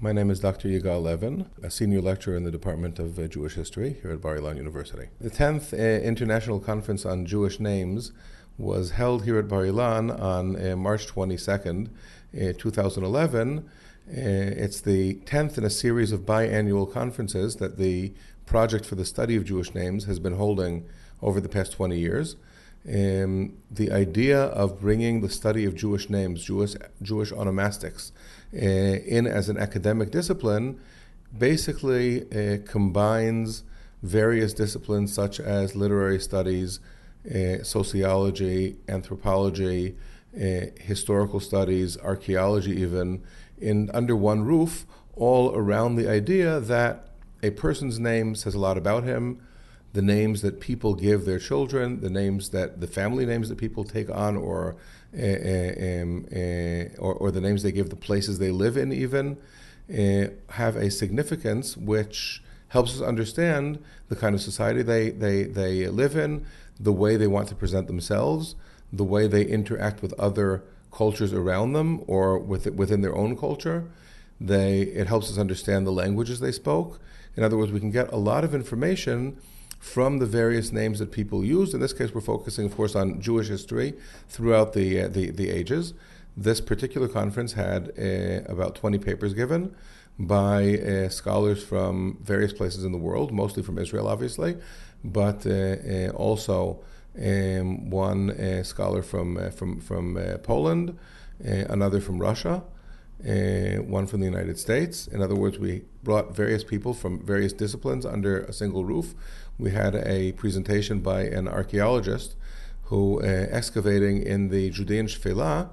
My name is Dr. Yigal Levin, a senior lecturer in the Department of Jewish History here at Bar Ilan University. The 10th International Conference on Jewish Names was held here at Bar Ilan on March 22nd, 2011. It's the 10th in a series of biannual conferences that the Project for the Study of Jewish Names has been holding over the past 20 years. The idea of bringing the study of Jewish names, Jewish Onomastics, in as an academic discipline basically combines various disciplines such as literary studies, sociology, anthropology, historical studies, archaeology even, under one roof, all around the idea that a person's name says a lot about him, the names that people give their children, the family names that people take on, or the names they give the places they live in even, have a significance which helps us understand the kind of society they live in, the way they want to present themselves, the way they interact with other cultures around them or within their own culture. It helps us understand the languages they spoke. In other words, we can get a lot of information from the various names that people used. In this case, we're focusing, of course, on Jewish history throughout the ages. This particular conference had about 20 papers given by scholars from various places in the world, mostly from Israel, obviously, but also one scholar from Poland, another from Russia, one from the United States. In other words, we brought various people from various disciplines under a single roof. We had a presentation by an archaeologist who, excavating in the Judean Shfela,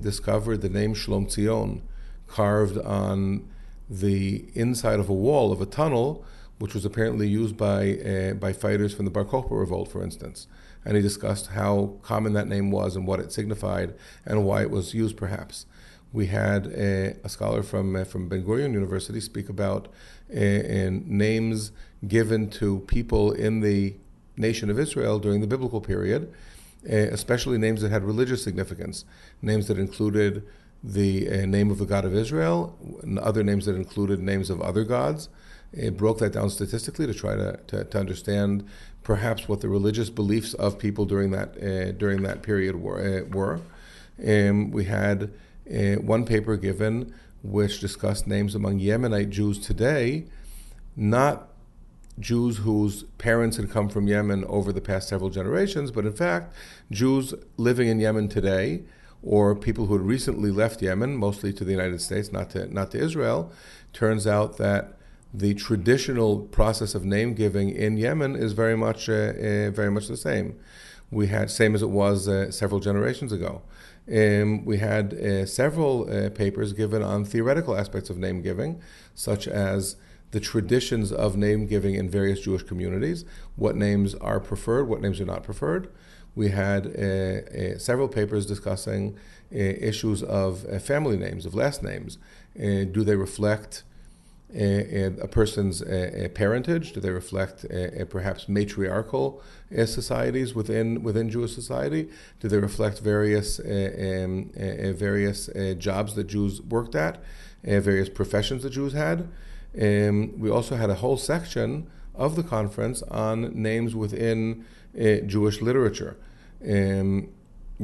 discovered the name Shlom Zion carved on the inside of a wall of a tunnel, which was apparently used by fighters from the Bar Kokhba revolt, for instance. And he discussed how common that name was and what it signified and why it was used, perhaps. We had a scholar from Ben Gurion University speak about names given to people in the nation of Israel during the biblical period, especially names that had religious significance, names that included the name of the God of Israel, and other names that included names of other gods. It broke that down statistically to try to understand perhaps what the religious beliefs of people during that period were. We had one paper given which discussed names among Yemenite Jews today, not Jews whose parents had come from Yemen over the past several generations, but in fact Jews living in Yemen today, or people who had recently left Yemen, mostly to the United States, not to Israel. Turns out that the traditional process of name giving in Yemen is very much the same. We had same as it was several generations ago. We had several papers given on theoretical aspects of name giving, such as the traditions of name giving in various Jewish communities, what names are preferred, what names are not preferred. We had several papers discussing issues of family names, of last names. Do they reflect a person's parentage? Do they reflect perhaps matriarchal societies within Jewish society? Do they reflect various jobs that Jews worked at, various professions that Jews had? We also had a whole section of the conference on names within Jewish literature,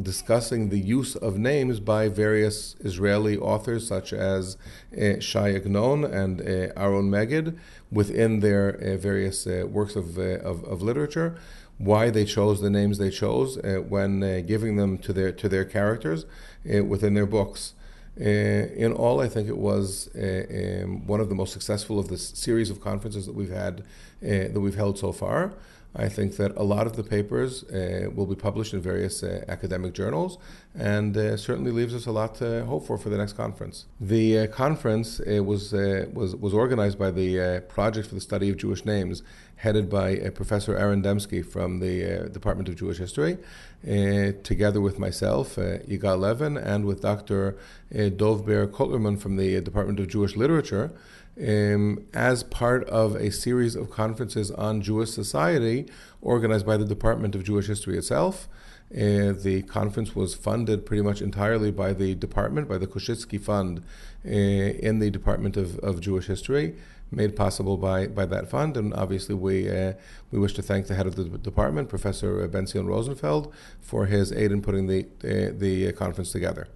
discussing the use of names by various Israeli authors such as Shai Agnon and Aaron Megid within their various works of literature, why they chose the names they chose when giving them to their characters within their books. In all, I think it was one of the most successful of this series of conferences that we've held so far. I think that a lot of the papers will be published in various academic journals, and certainly leaves us a lot to hope for the next conference. The conference was organized by the Project for the Study of Jewish Names, headed by Professor Aaron Dembski from the Department of Jewish History, together with myself, Yigal Levin, and with Dr. Dov Ber Kotlerman from the Department of Jewish Literature, as part of a series of conferences on Jewish society organized by the Department of Jewish History itself, The conference was funded pretty much entirely by the department, by the Koshitsky Fund in the Department of Jewish History, made possible by that fund. And obviously we wish to thank the head of the department, Professor Ben Zion Rosenfeld, for his aid in putting the conference together.